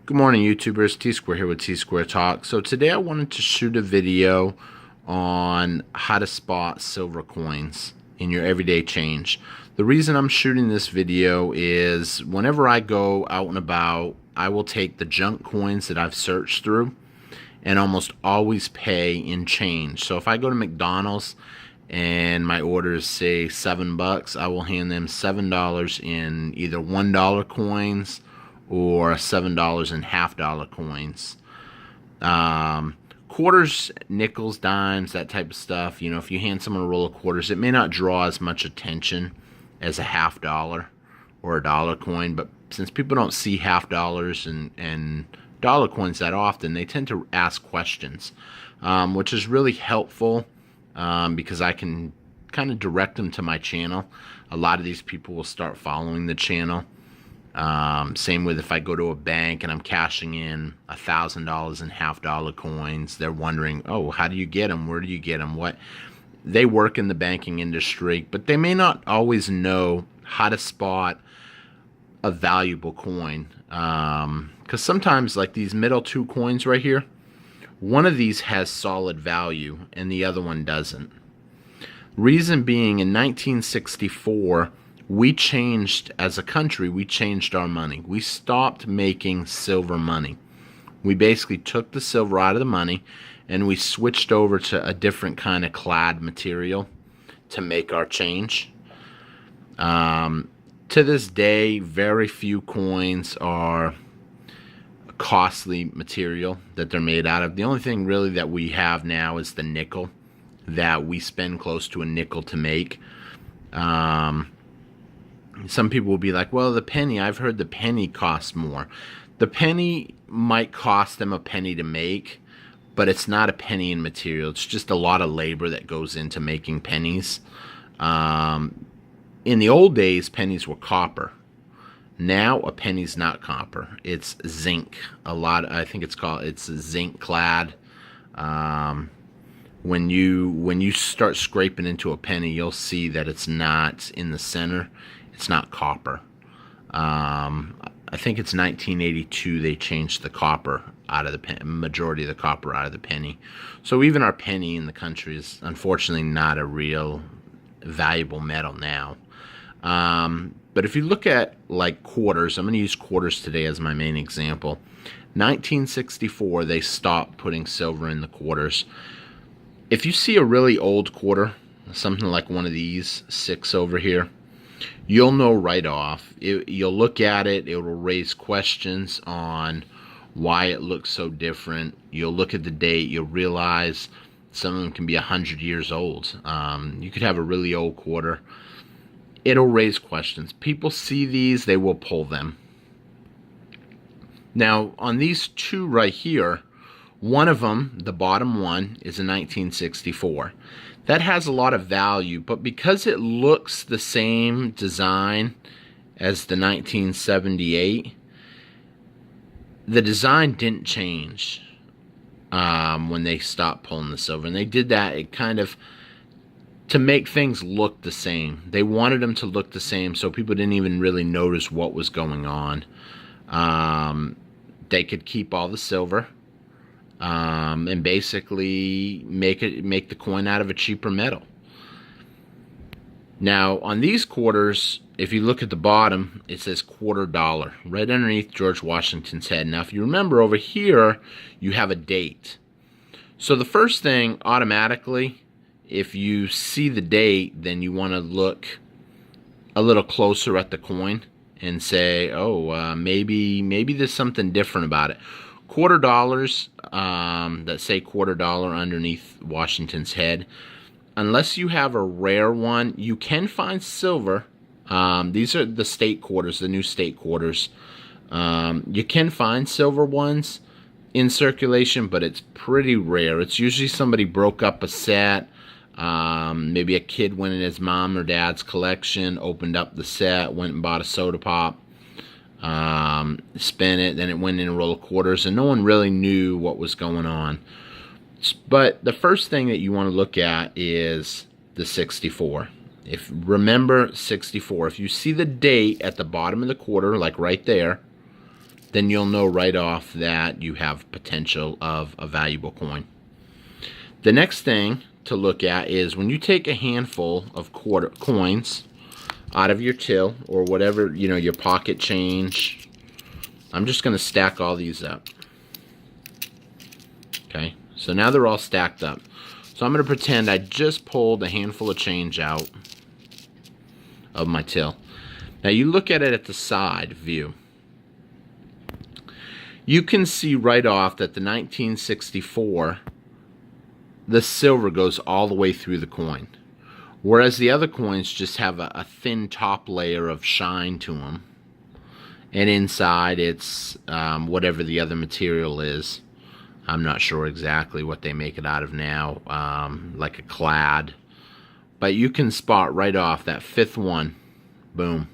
Good morning, YouTubers. T-Square here with Tsquaretalk. So today I wanted to shoot a video on how to spot silver coins in your everyday change. The reason I'm shooting this video is whenever I go out and about, I will take the junk coins that I've searched through and almost always pay in change. So if I go to McDonald's and my order is, say, $7, I will hand them $7 in either $1 coins or $7 in half-dollar coins. Quarters, nickels, dimes, that type of stuff. You know, if you hand someone a roll of quarters, it may not draw as much attention as a $half or a dollar coin, but since people don't see $half and dollar coins that often, they tend to ask questions, which is really helpful because I can kind of direct them to my channel. A lot of these people will start following the channel. Same with if I go to a bank and I'm cashing in $1,000 in half-dollar coins, they're wondering, oh, how do you get them? Where do you get them? What? They work in the banking industry, but they may not always know how to spot a valuable coin. Because sometimes, like these middle two coins right here, one of these has solid value and the other one doesn't. Reason being, in 1964, we changed, as a country, we changed our money. We stopped making silver money. We basically took the silver out of the money and we switched over to a different kind of clad material to make our change. To this day, very few coins are costly material that they're made out of. The only thing really that we have now is the nickel, that we spend close to a nickel to make. Some people will be like, well, the penny, I've heard the penny costs more. The penny might cost them a penny to make, but it's not a penny in material. It's just a lot of labor that goes into making pennies. In the old days, pennies were copper. Now a penny's not copper. It's zinc. I think it's zinc clad. When you start scraping into a penny, you'll see that it's not in the center. It's not copper. I think it's 1982 they changed the copper out of the majority of the copper out of the penny. So even our penny in the country is unfortunately not a real valuable metal now. But if you look at like quarters, I'm going to use quarters today as my main example. 1964 they stopped putting silver in the quarters. If you see a really old quarter, something like one of these 6 over here, you'll know right off. You'll look at it, it will raise questions on why it looks so different. You'll look at the date, you'll realize some of them can be 100 years old. You could have a really old quarter. It'll raise questions. People see these, they will pull them. Now, on these two right here, one of them, the bottom one, is a 1964. That has a lot of value, but because it looks the same design as the 1978, the design didn't change when they stopped pulling the silver. And they did that to make things look the same. They wanted them to look the same so people didn't even really notice what was going on. They could keep all the silver. And basically make the coin out of a cheaper metal. Now on these quarters, if you look at the bottom, it says $quarter right underneath George Washington's head. Now if you remember, over here you have a date. So the first thing, automatically, if you see the date, then you want to look a little closer at the coin and say, oh, maybe there's something different about it. $quarter that say $quarter underneath Washington's head, unless you have a rare one, you can find silver. These are the state quarters, the new state quarters. You can find silver ones in circulation, but it's pretty rare. It's usually somebody broke up a set. Maybe a kid went in his mom or dad's collection, opened up the set, went and bought a soda pop. Spin it, then it went in a roll of quarters, and no one really knew what was going on. But the first thing that you want to look at is the 64. Remember 64. If you see the date at the bottom of the quarter, like right there, then you'll know right off that you have potential of a valuable coin. The next thing to look at is when you take a handful of coins out of your till or whatever, you know, your pocket change. I'm just going to stack all these up. Okay, so now they're all stacked up. So I'm going to pretend I just pulled a handful of change out of my till. Now you look at it at the side view. You can see right off that the 1964, the silver goes all the way through the coin. Whereas the other coins just have a thin top layer of shine to them. And inside it's whatever the other material is. I'm not sure exactly what they make it out of now, like a clad. But you can spot right off that fifth one. Boom.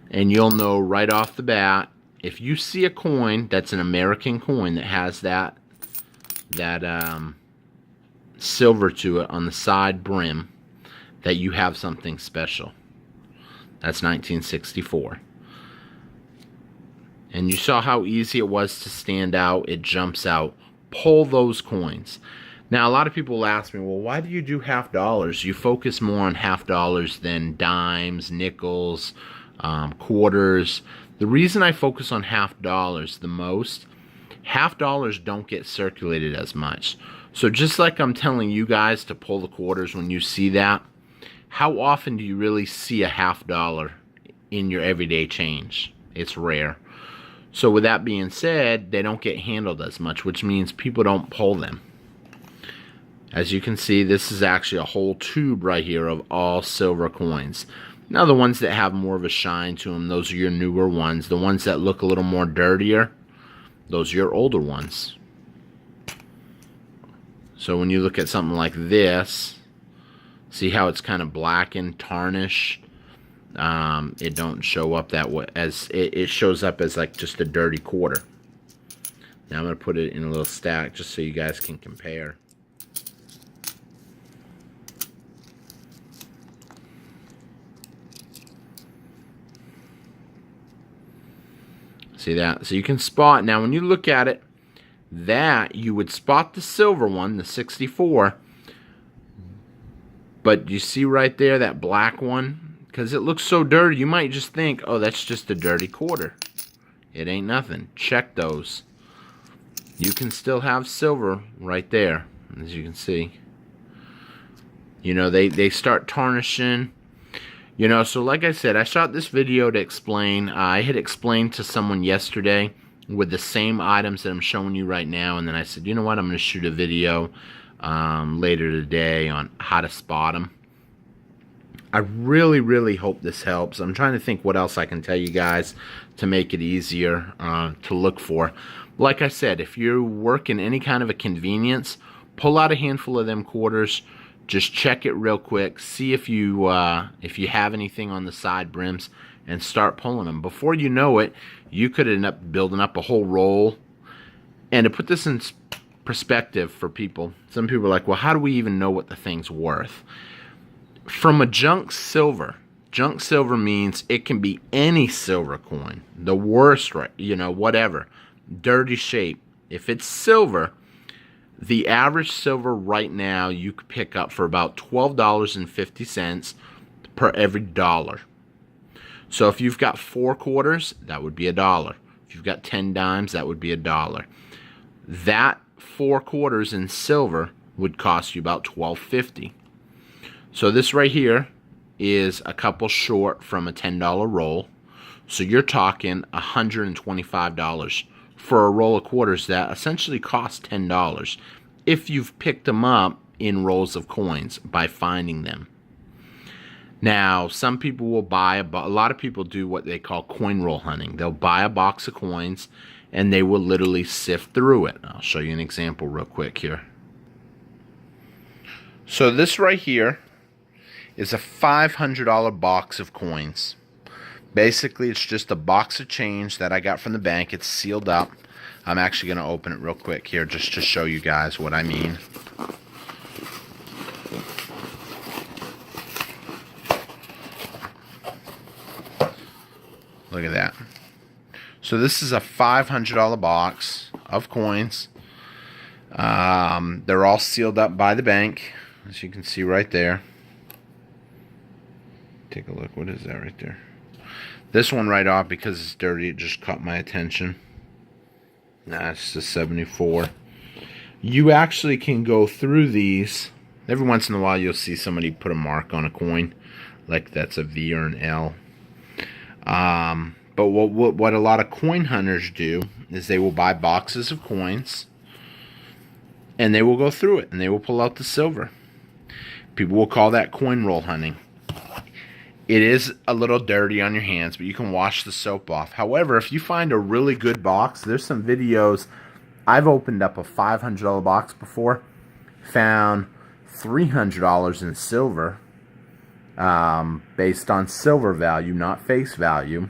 And you'll know right off the bat, if you see a coin that's an American coin that has that silver to it on the side brim, that you have something special. That's 1964. And you saw how easy it was to stand out. It jumps out. Pull those coins. Now, a lot of people will ask me, well, why do you do half dollars? You focus more on half dollars than dimes, nickels, quarters. The reason I focus on half dollars the most, half dollars don't get circulated as much. So just like I'm telling you guys to pull the quarters when you see that, how often do you really see a half dollar in your everyday change? It's rare. So with that being said, they don't get handled as much, which means people don't pull them. As you can see, this is actually a whole tube right here of all silver coins. Now the ones that have more of a shine to them, those are your newer ones. The ones that look a little more dirtier, those are your older ones. So when you look at something like this, see how it's kind of blackened, tarnished? It don't show up that way, as it shows up as like just a dirty quarter. Now I'm going to put it in a little stack just so you guys can compare. See that? So you can spot, now when you look at it, that you would spot the silver one, the 64, but you see right there that black one, because it looks so dirty, you might just think, oh, that's just a dirty quarter. It ain't nothing. Check those. You can still have silver right there, as you can see. You know, they start tarnishing. You know, so like I said, I shot this video to explain. I had explained to someone yesterday with the same items that I'm showing you right now, and then I said, you know what, I'm going to shoot a video later today on how to spot them. I really, really hope this helps. I'm trying to think what else I can tell you guys to make it easier to look for. Like I said, if you're working any kind of a convenience, pull out a handful of them quarters. Just check it real quick. See if you have anything on the side brims, and start pulling them. Before you know it, you could end up building up a whole roll. And to put this in perspective for people, some people are like, well, how do we even know what the thing's worth? From a junk silver means it can be any silver coin, the worst, right? You know, whatever, dirty shape. If it's silver, the average silver right now you could pick up for about $12.50 per every dollar. So if you've got 4 quarters, that would be $1. If you've got 10 dimes, that would be $1. That 4 quarters in silver would cost you about $12.50. So this right here is a couple short from a $10 roll. So you're talking $125 for a roll of quarters that essentially cost $10 if you've picked them up in rolls of coins by finding them. Now, some people will buy a lot of people do what they call coin roll hunting. They'll buy a box of coins and they will literally sift through it. I'll show you an example real quick here. So this right here is a $500 box of coins. Basically, it's just a box of change that I got from the bank. It's sealed up. I'm actually going to open it real quick here just to show you guys what I mean. Look at that. So this is a $500 box of coins. They're all sealed up by the bank, as you can see right there. Take a look. What is that right there? This one right off, because it's dirty, it just caught my attention. Nah, it's just 74. You actually can go through these. Every once in a while you'll see somebody put a mark on a coin, like that's a V or an L. But what a lot of coin hunters do is they will buy boxes of coins and they will go through it and they will pull out the silver. People will call that coin roll hunting. It is a little dirty on your hands, but you can wash the soap off. However, if you find a really good box, there's some videos. I've opened up a $500 box before, found $300 in silver, based on silver value, not face value.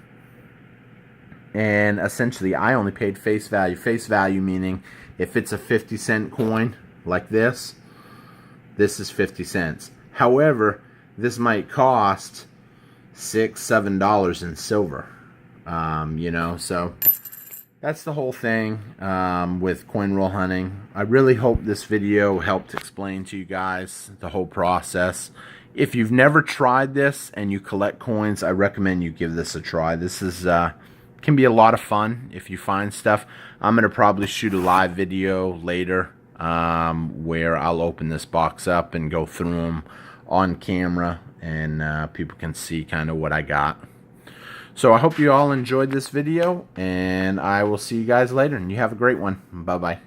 And essentially, I only paid face value. Face value meaning if it's a 50-cent coin like this is 50 cents. However, this might cost $6, $7 in silver. You know, so that's the whole thing with coin roll hunting. I really hope this video helped explain to you guys the whole process. If you've never tried this and you collect coins, I recommend you give this a try. This is can be a lot of fun if you find stuff. I'm going to probably shoot a live video later where I'll open this box up and go through them on camera, and people can see kind of what I got. So I hope you all enjoyed this video, and I will see you guys later, and you have a great one. Bye-bye.